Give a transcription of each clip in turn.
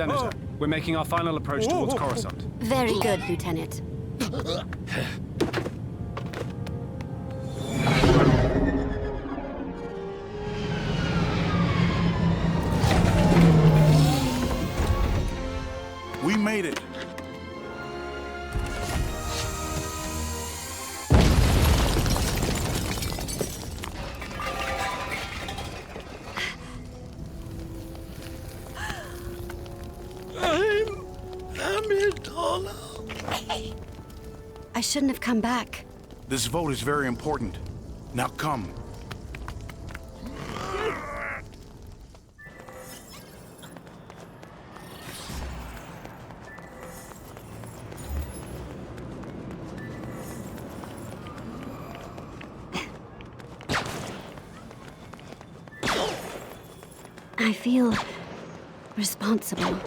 Senator, we're making our final approach towards Coruscant. Very good, Lieutenant. We made it. I shouldn't have come back. This vote is very important. Now come. I feel responsible.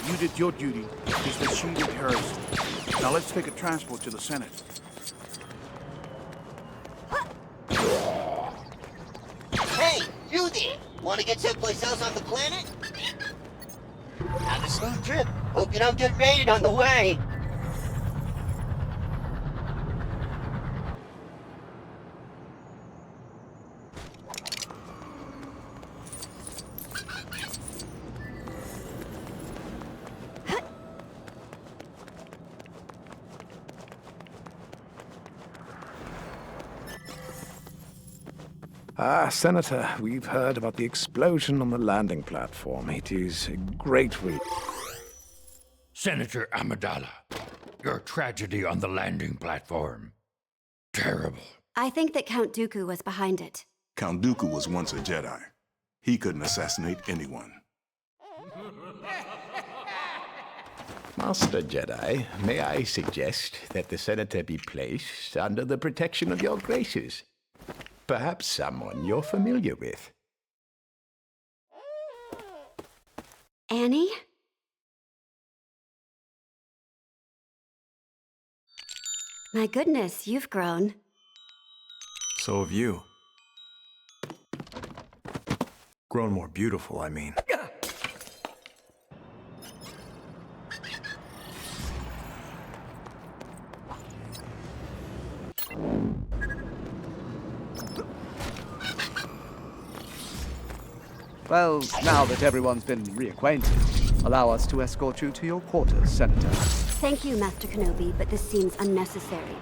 You did your duty, just as she did hers. Now let's take a transport to the Senate. Hey, you there! Want to get someplace else on the planet? Have a smooth trip. Hope you don't get raided on the way. Senator, we've heard about the explosion on the landing platform. It is a great Senator Amidala, your tragedy on the landing platform. Terrible. I think that Count Dooku was behind it. Count Dooku was once a Jedi. He couldn't assassinate anyone. Master Jedi, may I suggest that the Senator be placed under the protection of your graces? Perhaps someone you're familiar with. Annie? My goodness, you've grown. So have you. Grown more beautiful, I mean. Well, now that everyone's been reacquainted, allow us to escort you to your quarters, Senator. Thank you, Master Kenobi, but this seems unnecessary.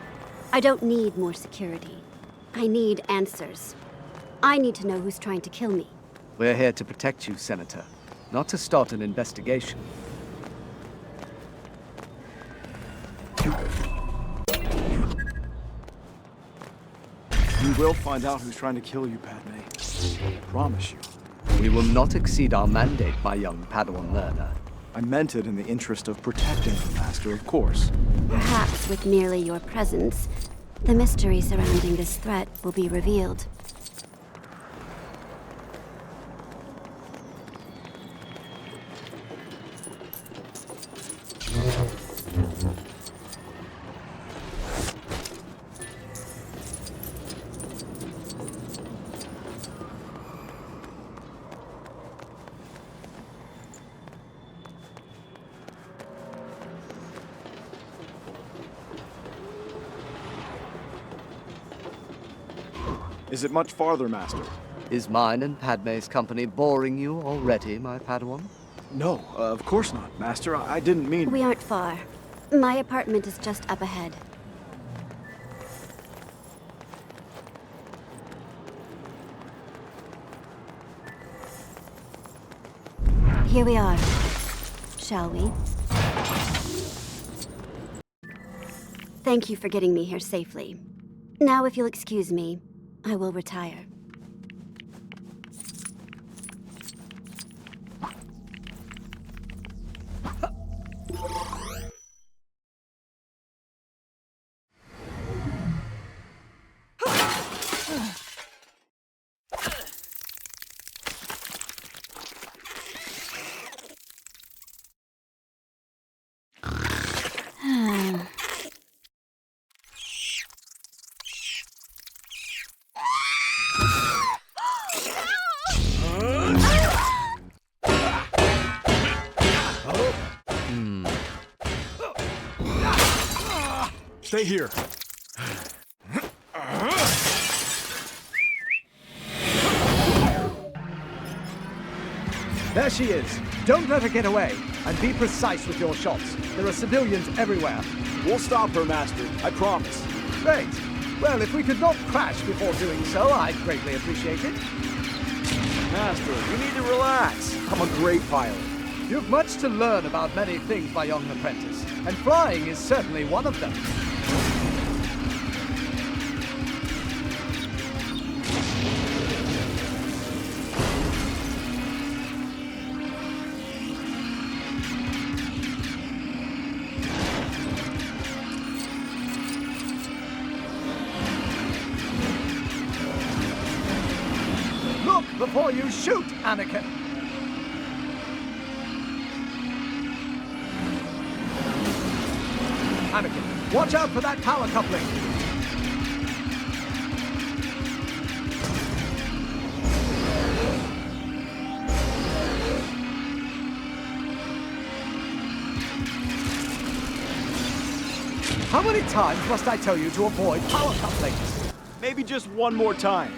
I don't need more security. I need answers. I need to know who's trying to kill me. We're here to protect you, Senator, not to start an investigation. You will find out who's trying to kill you, Padme. I promise you. We will not exceed our mandate, my young Padawan learner. I meant it in the interest of protecting the Master, of course. Perhaps with merely your presence, the mystery surrounding this threat will be revealed. Is it much farther, Master? Is mine and Padme's company boring you already, my Padawan? No, of course not, Master. I didn't mean... We aren't far. My apartment is just up ahead. Here we are. Shall we? Thank you for getting me here safely. Now, if you'll excuse me, I will retire. Stay here. There she is. Don't let her get away. And be precise with your shots. There are civilians everywhere. We'll stop her, Master. I promise. Great. Well, if we could not crash before doing so, I'd greatly appreciate it. Master, you need to relax. I'm a great pilot. You've much to learn about many things, my young apprentice, and flying is certainly one of them. Look before you shoot, Anakin! Anakin, watch out for that power coupling! How many times must I tell you to avoid power couplings? Maybe just one more time.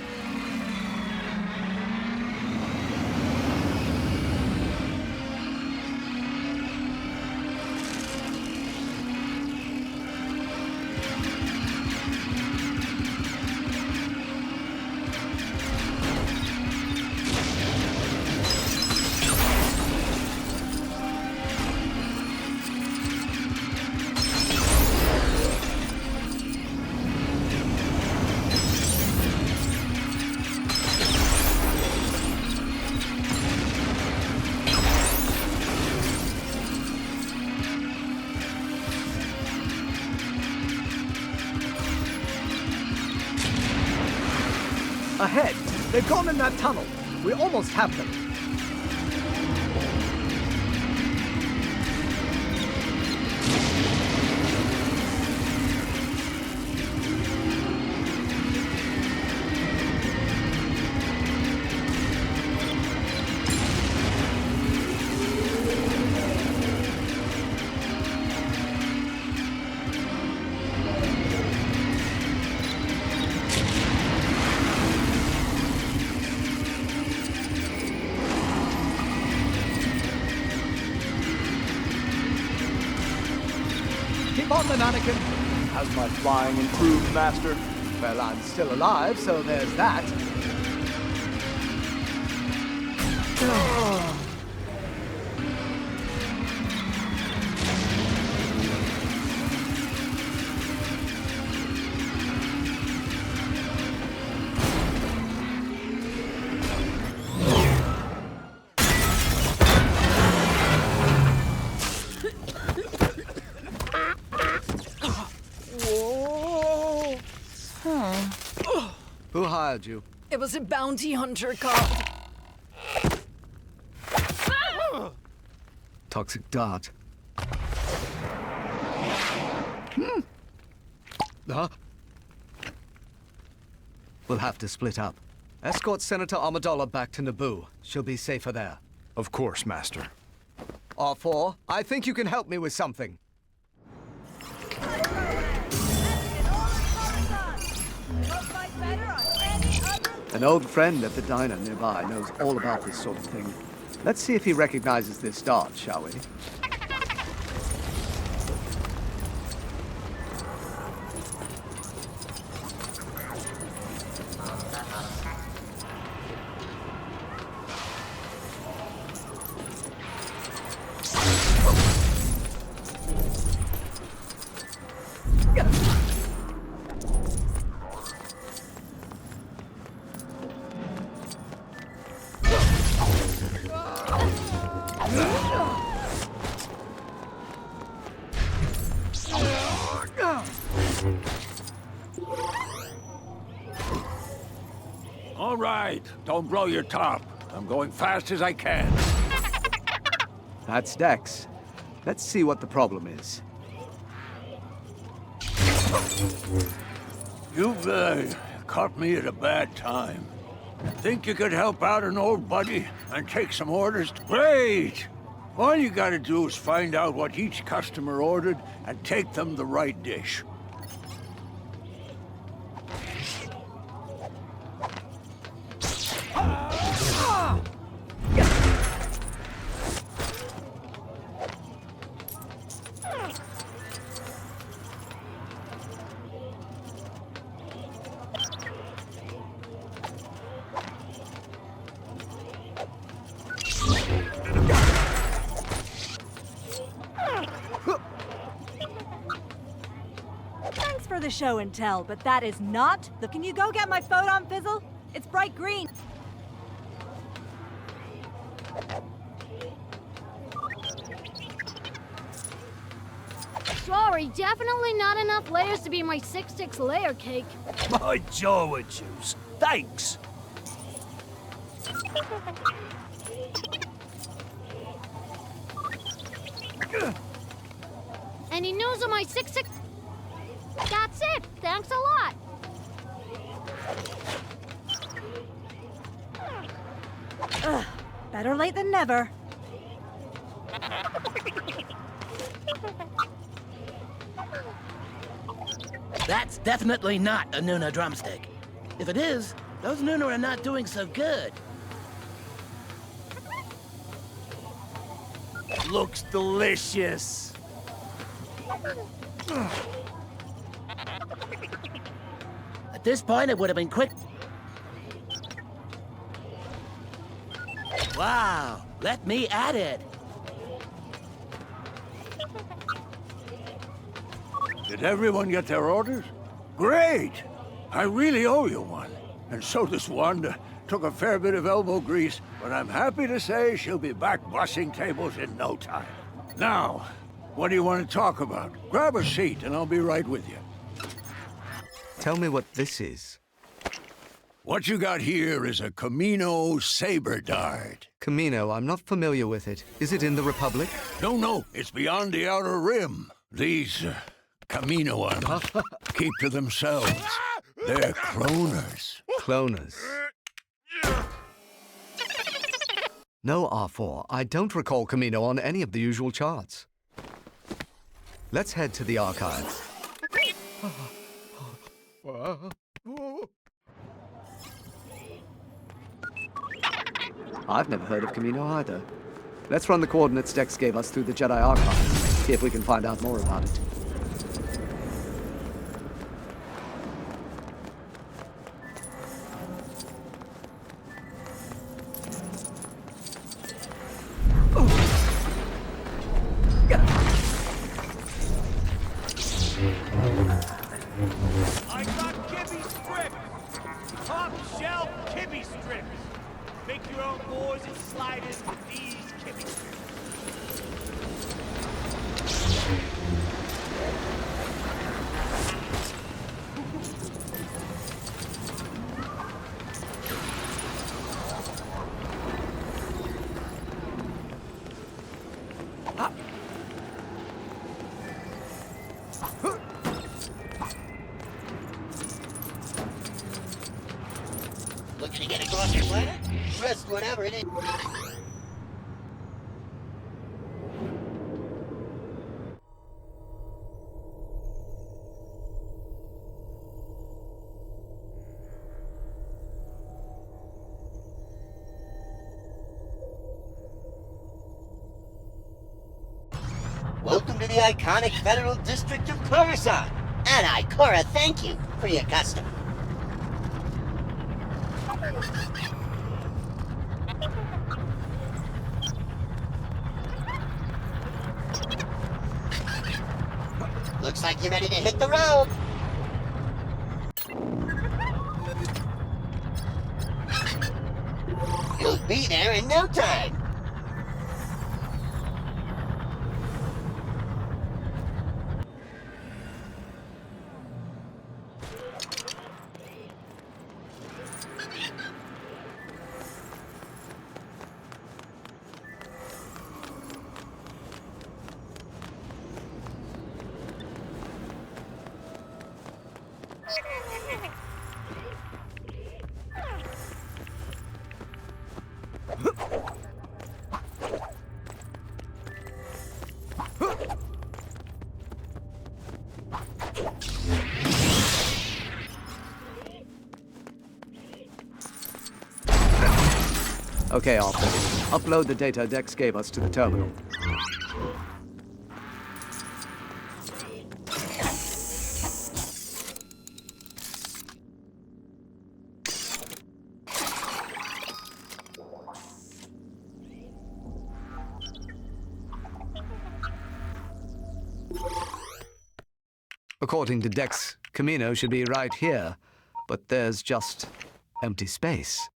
Ahead! They've gone in that tunnel. We almost have them. Keep on then, Anakin. Has my flying improved, Master? Well, I'm still alive, so there's that. Who hired you? It was a bounty hunter cop. Toxic dart. We'll have to split up. Escort Senator Amidala back to Naboo. She'll be safer there. Of course, Master. R4, I think you can help me with something. An old friend at the diner nearby knows all about this sort of thing. Let's see if he recognizes this dart, shall we? All right, don't blow your top. I'm going fast as I can. That's Dex. Let's see what the problem is. You've caught me at a bad time. Think you could help out an old buddy and take some orders? Great! All you gotta do is find out what each customer ordered and take them the right dish. for the show and tell, but that is not the... Can you go get my photon fizzle? It's bright green. Sorry, definitely not enough layers to be my 6-6 layer cake. My jaw would choose. Thanks. Any news on my 6-6? That's it. Thanks a lot. Ugh, better late than never. That's definitely not a Nuna drumstick. If it is, those Nuna are not doing so good. Looks delicious. At this point, it would have been quick. Wow, let me at it. Did everyone get their orders? Great! I really owe you one. And so does Wanda. Took a fair bit of elbow grease, but I'm happy to say she'll be back bussing tables in no time. Now, what do you want to talk about? Grab a seat and I'll be right with you. Tell me what this is. What you got here is a Camino saber dart. Camino, I'm not familiar with it. Is it in the Republic? No, it's beyond the Outer Rim. These Caminoans keep to themselves. They're cloners. Cloners. No, R4. I don't recall Camino on any of the usual charts. Let's head to the archives. I've never heard of Camino either. Let's run the coordinates Dex gave us through the Jedi archives. See if we can find out more about it. I got kibby strips! Top shelf kibby strips! Make your own boards and sliders with these kibby strips. Looking to get across your planet? Trust whatever it is. Welcome to the iconic Federal District of Coruscant. And I, Cora, thank you for your custom. Looks like you're ready to hit the road. You'll be there in no time. Okay, Arthur. Upload the data Dex gave us to the terminal. According to Dex, Camino should be right here, but there's just empty space.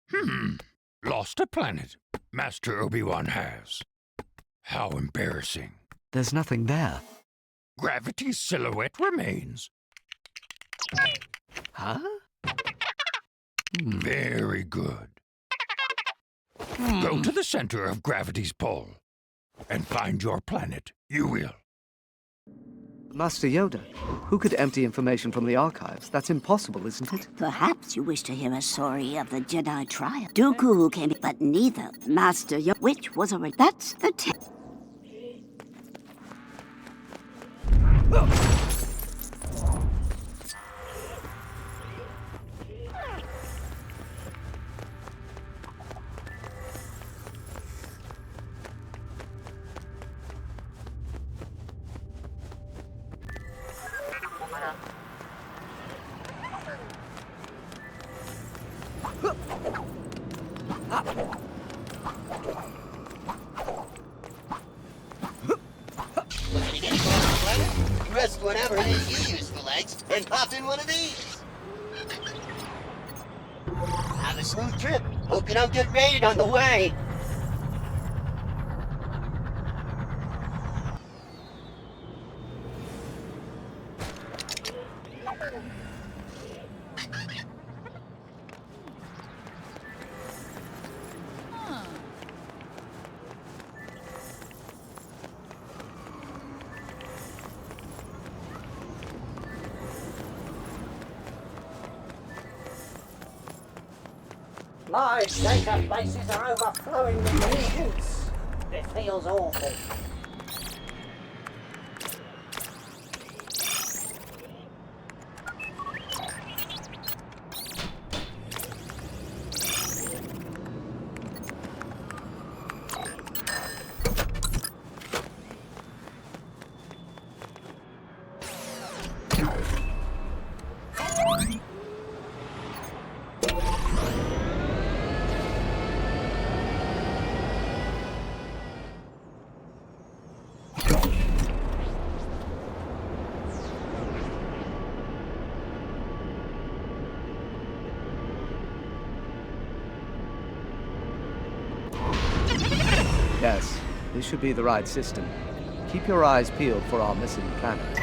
Lost a planet. Master Obi-Wan has. How embarrassing. There's nothing there. Gravity's silhouette remains. Huh? Very good. Go to the center of gravity's pull and find your planet. You will. Master Yoda, who could empty information from the archives? That's impossible, isn't it? Perhaps you wish to hear a story of the Jedi trial. Dooku who came, but neither Master Yoda, which was a... That's the Pressed whatever it is you use for legs and popped in one of these. Have a smooth trip. Hope you don't get raided on the way. My data bases are overflowing with hints. It feels awful. Yes, this should be the right system. Keep your eyes peeled for our missing planet.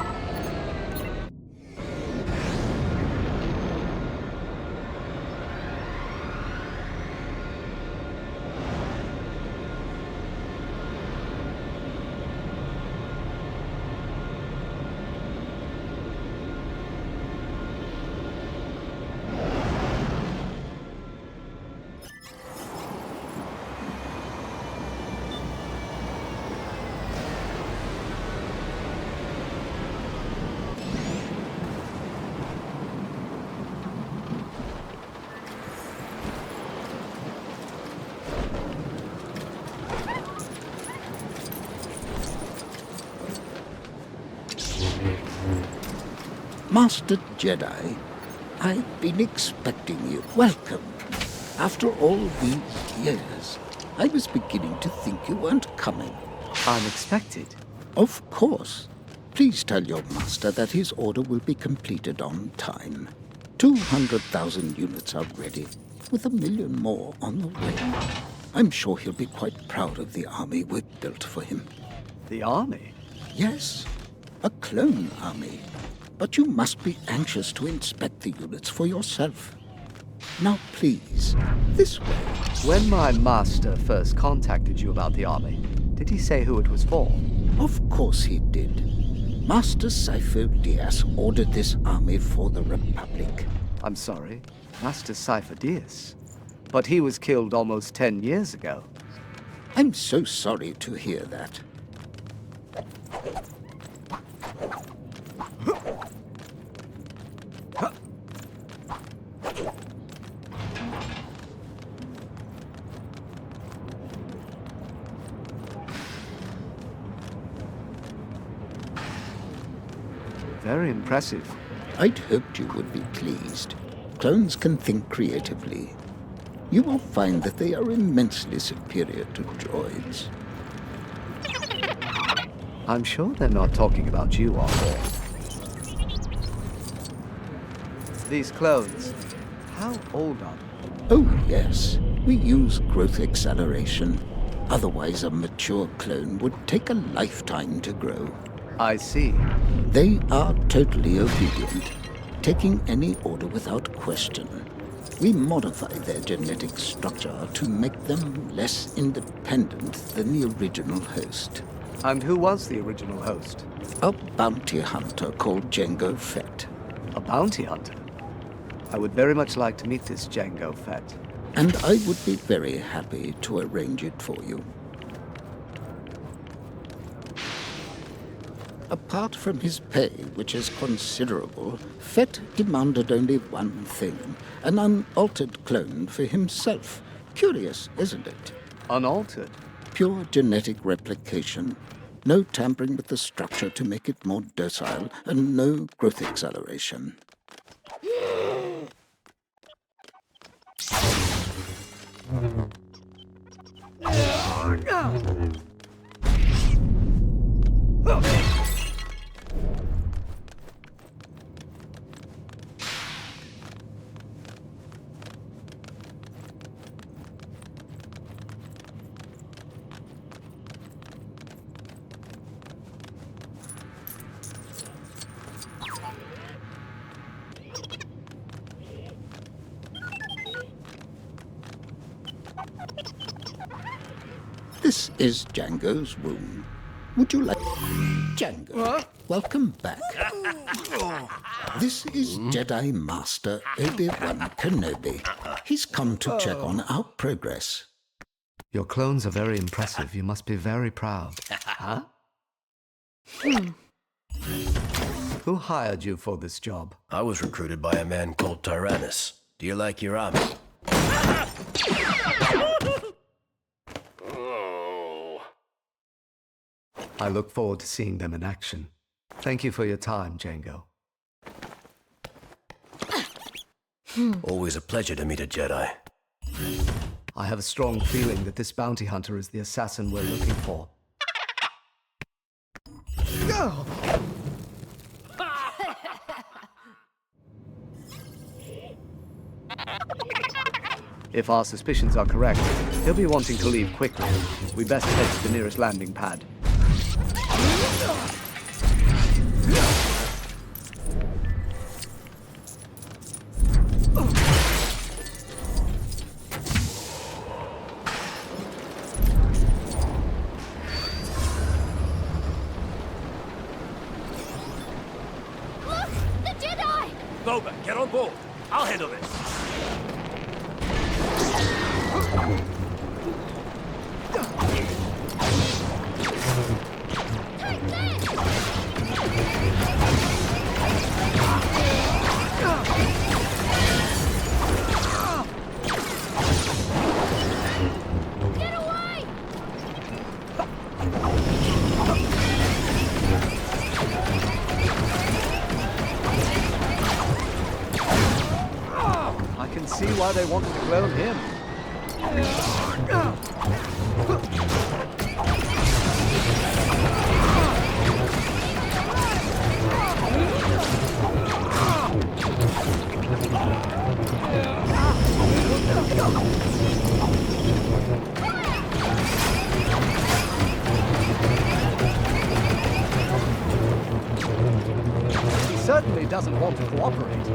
Master Jedi, I've been expecting you. Welcome. After all these years, I was beginning to think you weren't coming. Unexpected? Of course. Please tell your master that his order will be completed on time. 200,000 units are ready, with 1 million more on the way. I'm sure he'll be quite proud of the army we've built for him. The army? Yes, a clone army. But you must be anxious to inspect the units for yourself. Now please, this way. When my master first contacted you about the army, did he say who it was for? Of course he did. Master Sifo-Dyas ordered this army for the Republic. I'm sorry, Master Sifo-Dyas. But he was killed almost 10 years ago. I'm so sorry to hear that. Very impressive. I'd hoped you would be pleased. Clones can think creatively. You will find that they are immensely superior to droids. I'm sure they're not talking about you, are they? These clones, how old are they? Oh, yes. We use growth acceleration. Otherwise, a mature clone would take a lifetime to grow. I see. They are totally obedient, taking any order without question. We modify their genetic structure to make them less independent than the original host. And who was the original host? A bounty hunter called Jango Fett. A bounty hunter? I would very much like to meet this Jango Fett. And I would be very happy to arrange it for you. Apart from his pay, which is considerable, Fett demanded only one thing, an unaltered clone for himself. Curious, isn't it? Unaltered? Pure genetic replication. No tampering with the structure to make it more docile, and no growth acceleration. This is Jango's room. Would you like... Jango, welcome back. This is Jedi Master Obi-Wan Kenobi. He's come to check on our progress. Your clones are very impressive. You must be very proud. Huh? Who hired you for this job? I was recruited by a man called Tyrannus. Do you like your army? I look forward to seeing them in action. Thank you for your time, Jango. Always a pleasure to meet a Jedi. I have a strong feeling that this bounty hunter is the assassin we're looking for. If our suspicions are correct, he'll be wanting to leave quickly. We best head to the nearest landing pad. Look! The Jedi! Boba, get on board. I'll handle this. Get away! I can see why they wanted to clone him. He certainly doesn't want to cooperate.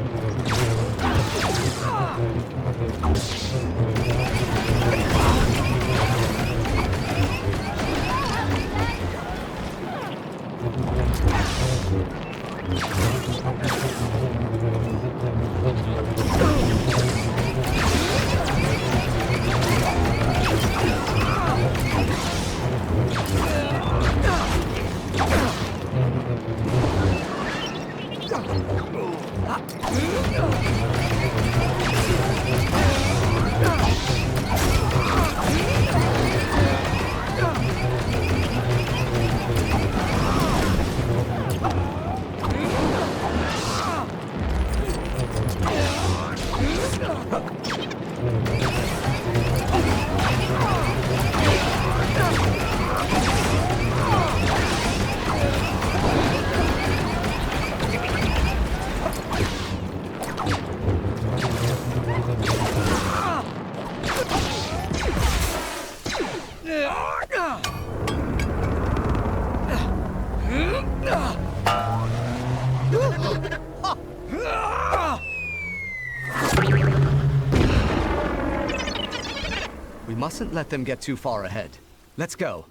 We mustn't let them get too far ahead. Let's go.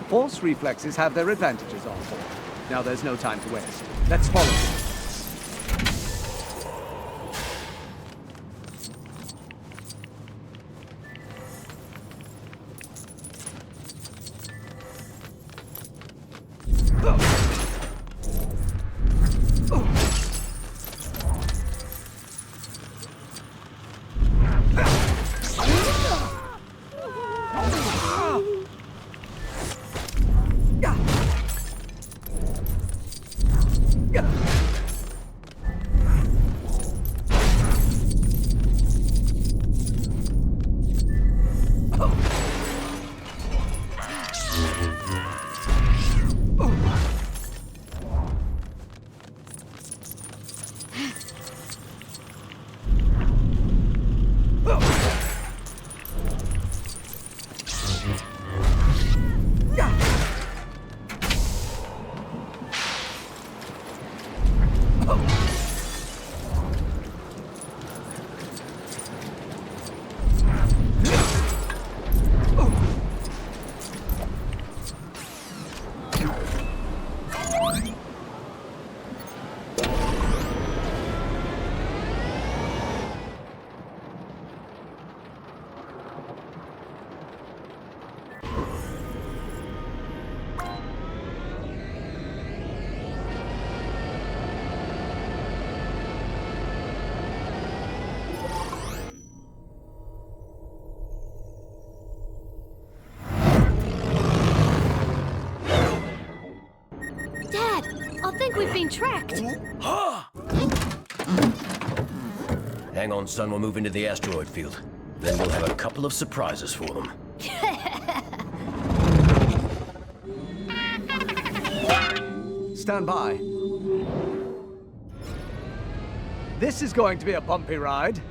Force reflexes have their advantages on board. Now there's no time to waste. Let's follow them. We've been tracked. Hang on, son. We'll move into the asteroid field. Then we'll have a couple of surprises for them. Stand by. This is going to be a bumpy ride.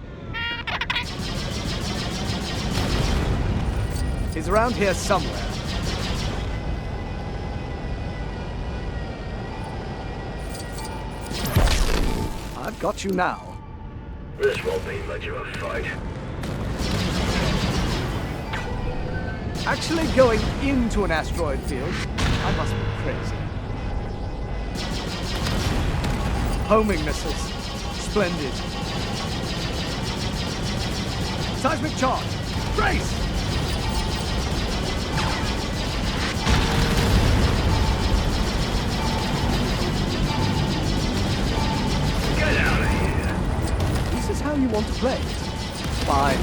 He's around here somewhere. I've got you now. This won't be much of a fight. Actually going into an asteroid field? I must be crazy. Homing missiles. Splendid. Seismic charge. Brace! Get out of here. This is how you want to play it. Fine.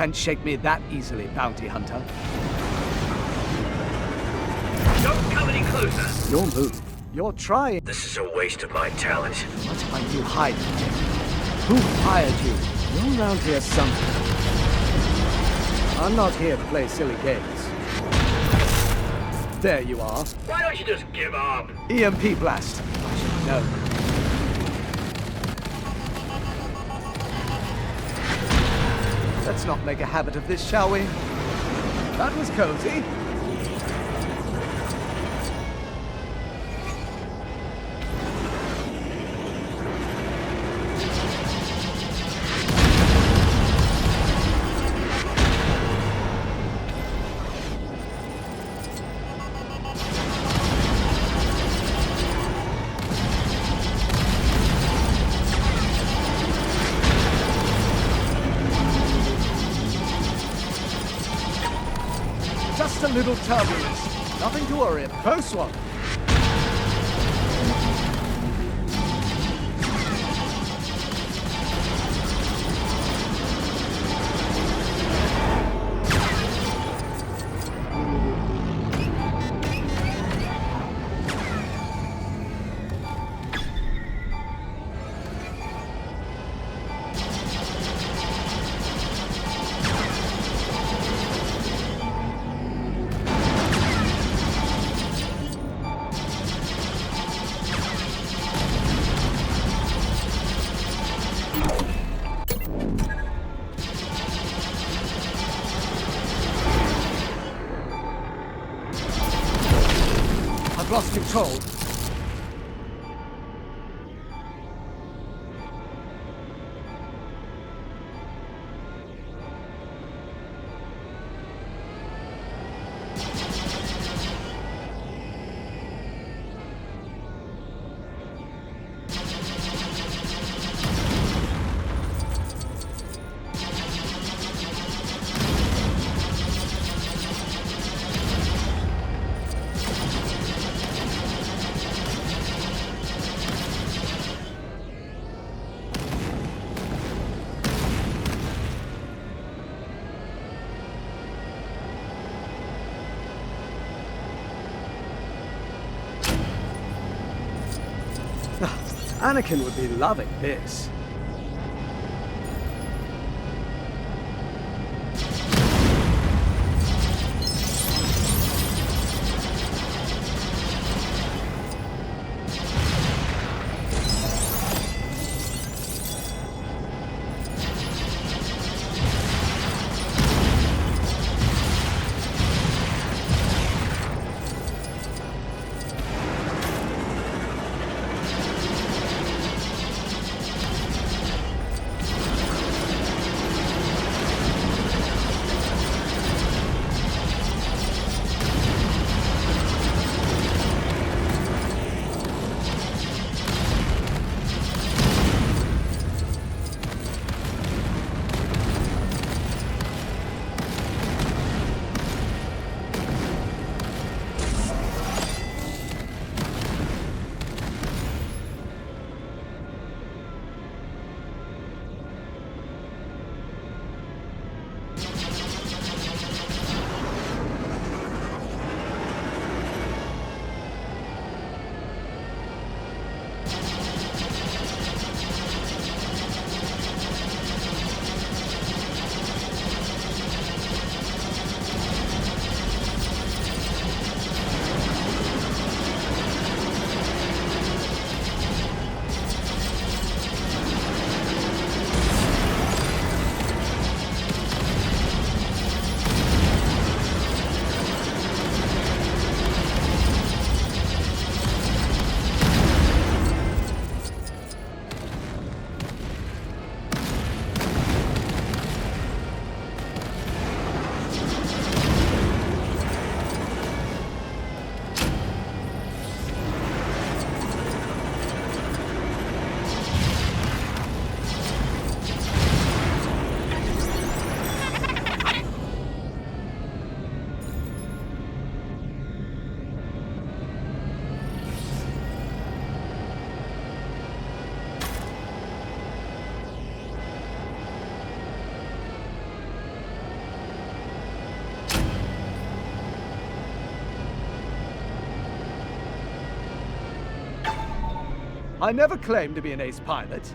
can't shake me that easily, bounty hunter. Don't come any closer. Your move. You're trying. This is a waste of my talent. What are you hiding? Who hired you? You're around here somewhere. I'm not here to play silly games. There you are. Why don't you just give up? EMP blast. I should know. Let's not make a habit of this, shall we? That was cozy. Just a little turbulence. Nothing to worry about. Close one. I've lost control. Anakin would be loving this. I never claimed to be an ace pilot.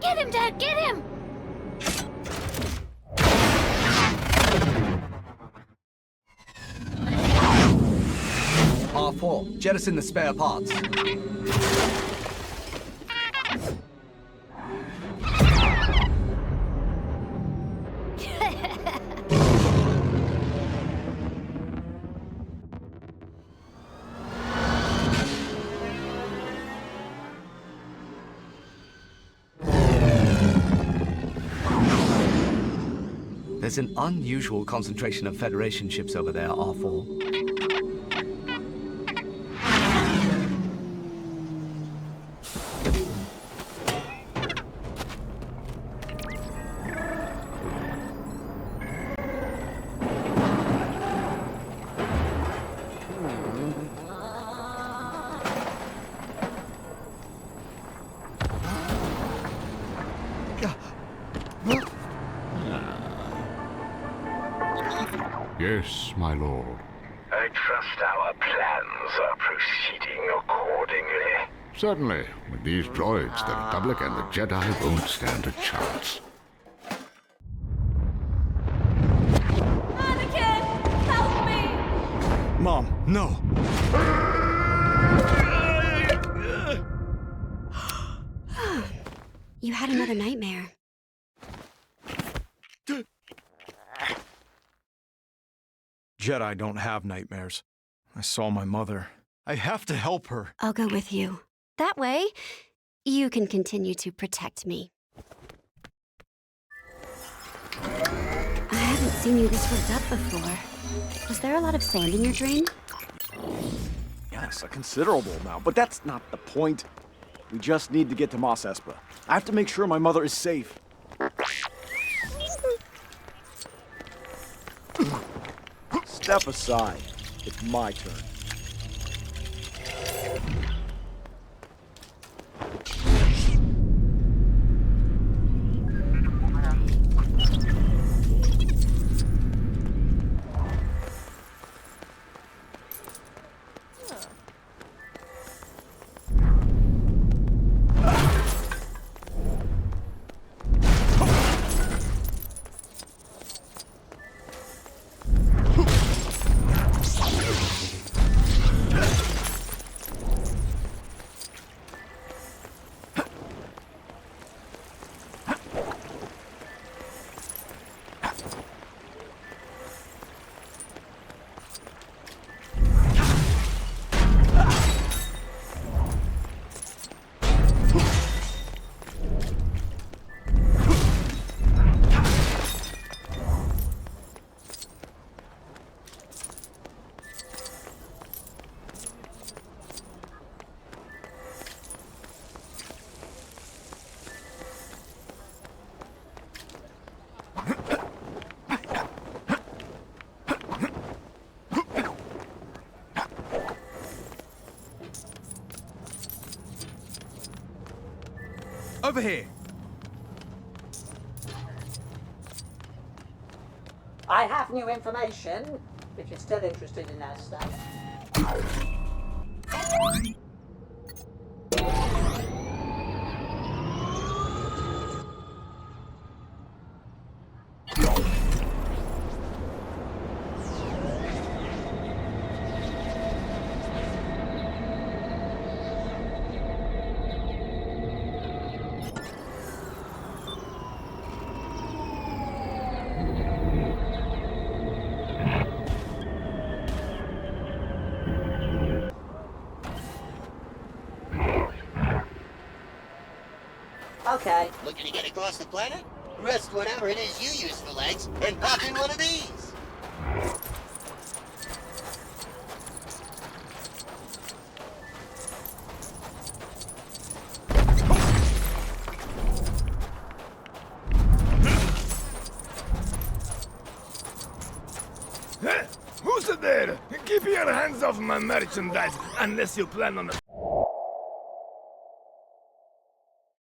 Get him, Dad! Get him! R4, jettison the spare parts. There's an unusual concentration of Federation ships over there, R4. Yes, my lord. I trust our plans are proceeding accordingly. Certainly. With these droids, the Republic and the Jedi won't stand a chance. Anakin! Help me! Mom, no! You had another nightmare. Jedi don't have nightmares. I saw my mother. I have to help her. I'll go with you. That way, you can continue to protect me. I haven't seen you this worked up before. Was there a lot of sand in your drain? Yes, a considerable amount, but that's not the point. We just need to get to Mos Espa. I have to make sure my mother is safe. Step aside. It's my turn. over here. I have new information, if you're still interested in that stuff. Okay. Looking to get across the planet? Rest whatever it is you use for legs and pop in one of these. Who's there? Keep your hands off my merchandise, unless you plan on